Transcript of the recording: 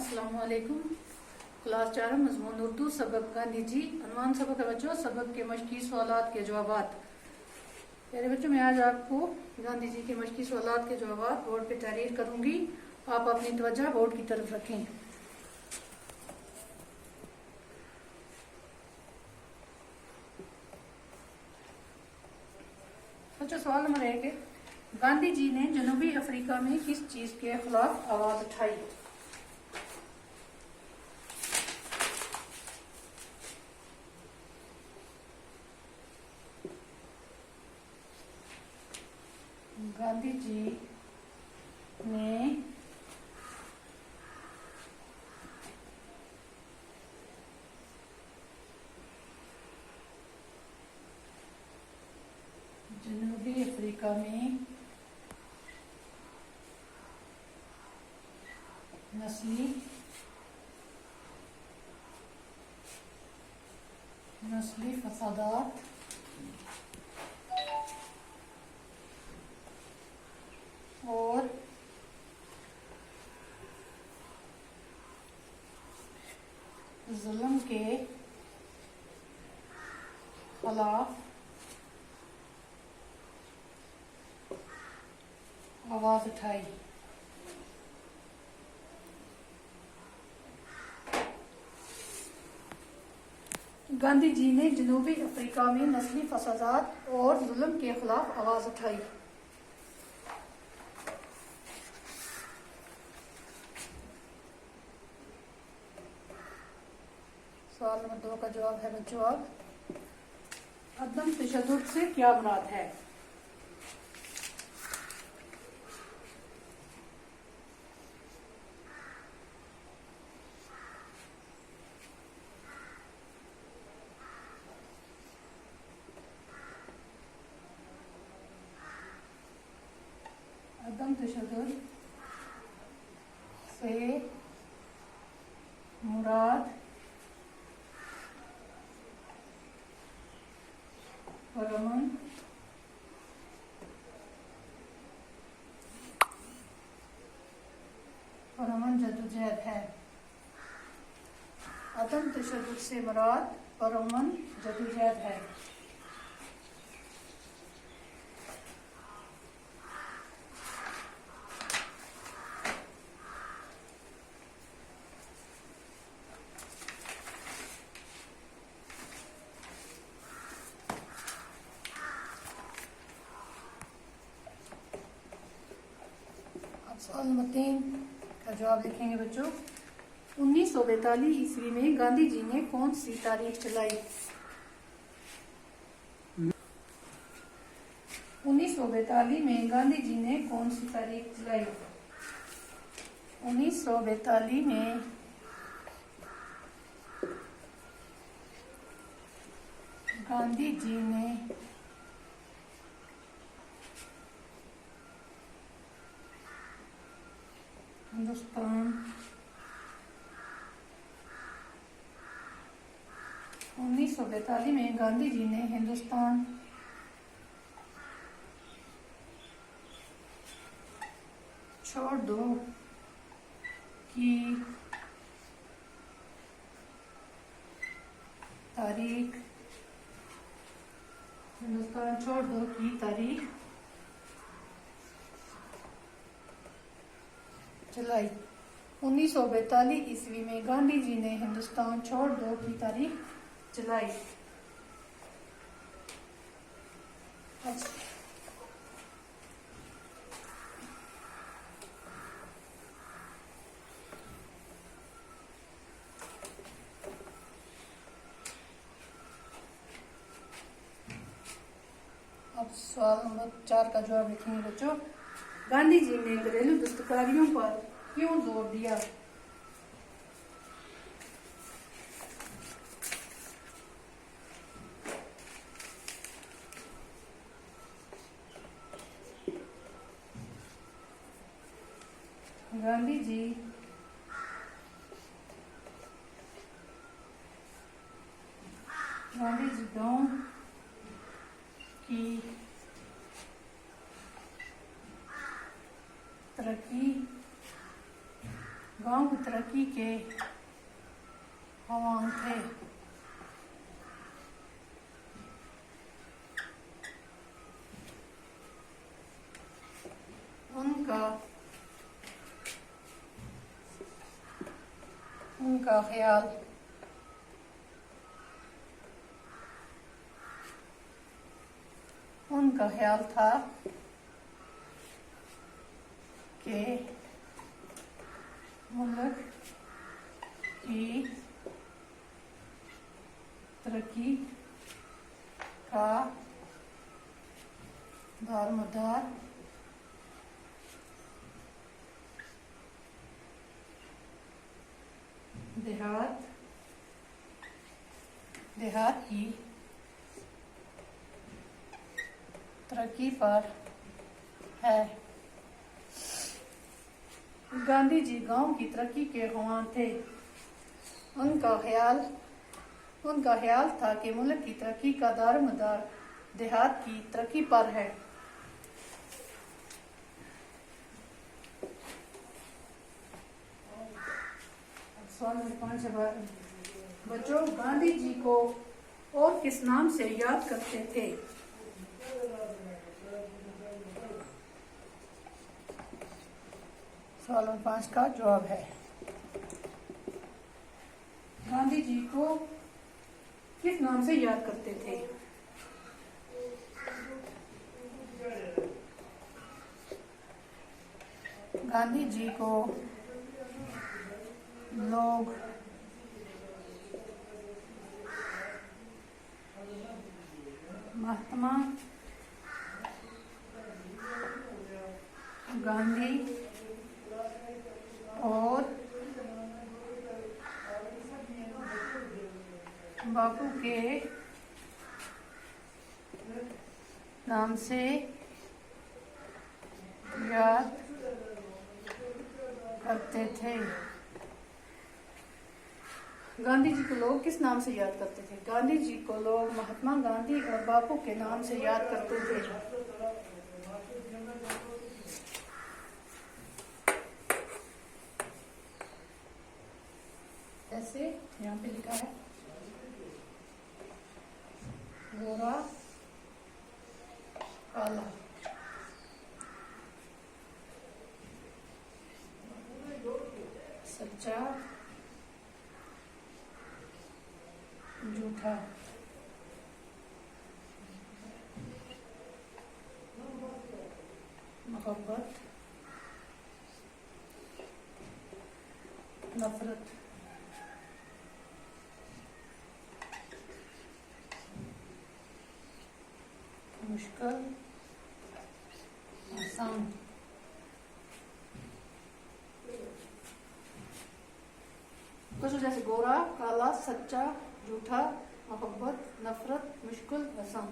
अस्सलाम वालेकुम। क्लास 4 मज़मून उर्दू सबक गांधी जी अनवान सबक है बच्चों। सबक के मशकी सवालात के जवाबात। प्यारे बच्चों, मैं आज आपको गांधी जी के मशकी सवालात के जवाबात बोर्ड पे तहरीर करूंगी। आप अपनी तवज्जो बोर्ड की तरफ रखें। बच्चों, सवाल नंबर 1 है, गांधी जी ने जनूबी अफ्रीका में किस चीज के खिलाफ आवाज उठाई? गांधी जी ने जनूबी अफ्रीका में नस्ली फसादात और जुल्म के खिलाफ आवाज उठाई। गांधी जी ने जनूबी अफ्रीका में नस्ली फसादात और जुल्म के खिलाफ आवाज उठाई। सवाल नंबर 2 का जवाब है बच्चों, अब अदम तशद्दुद से क्या मुराद है? अदम तशद्दुद से मुराद परअमन जद्दोजहद है। अदम तशद्दुद से मुराद परअमन जद्दोजहद है। सवाल नंबर 3 का जवाब लिखेंगे बच्चों। 1942 ईस्वी में गांधी जी ने कौन सी तारीख चलाई? 1942 में गांधी जी ने कौन सी तारीख चलाई? 1942 में गांधी जी ने हिंदुस्तान 1942 में गांधी जी ने हिंदुस्तान छोड़ दो की तारीख हिंदुस्तान छोड़ दो की तारीख चलाई। 1942 ईस्वी में गांधी जी ने हिंदुस्तान छोड़ दो की तारीख चलाई। अब सवाल नंबर 4 का जवाब लिखेंगे बच्चों। गांधी जी ने घरेलू दस्तकारियों पर क्यों जोर दिया? गांधी जी गांव की तरक्की गांव तरक्की के ख्वाहान थे। उनका ख्याल था कि मुल्क की तरक्की का दारोमदार देहात की तरक्की पर है। गांधी जी गांव की तरक्की के ख्वाहान थे। उनका ख्याल था कि मुल्क की तरक्की का दारोमदार देहात की तरक्की पर है। सवाल नंबर 5 से बच्चों, गांधी जी को और किस नाम से याद करते थे? सवाल नंबर 5 का जवाब है, गांधी जी को किस नाम से याद करते थे? गांधी जी को लोग महात्मा गांधी और बापू के नाम से याद करते थे। गांधी जी को लोग किस नाम से याद करते थे? गांधी जी को लोग महात्मा गांधी और बापू के नाम से याद करते थे। ऐसे यहाँ पे लिखा है, गोरा काला, सच्चा झूठा, मोहब्बत नफरत। मुश्किल आसान। कुछ जैसे गोरा काला, सच्चा झूठा, मोहब्बत नफरत, मुश्किल आसान।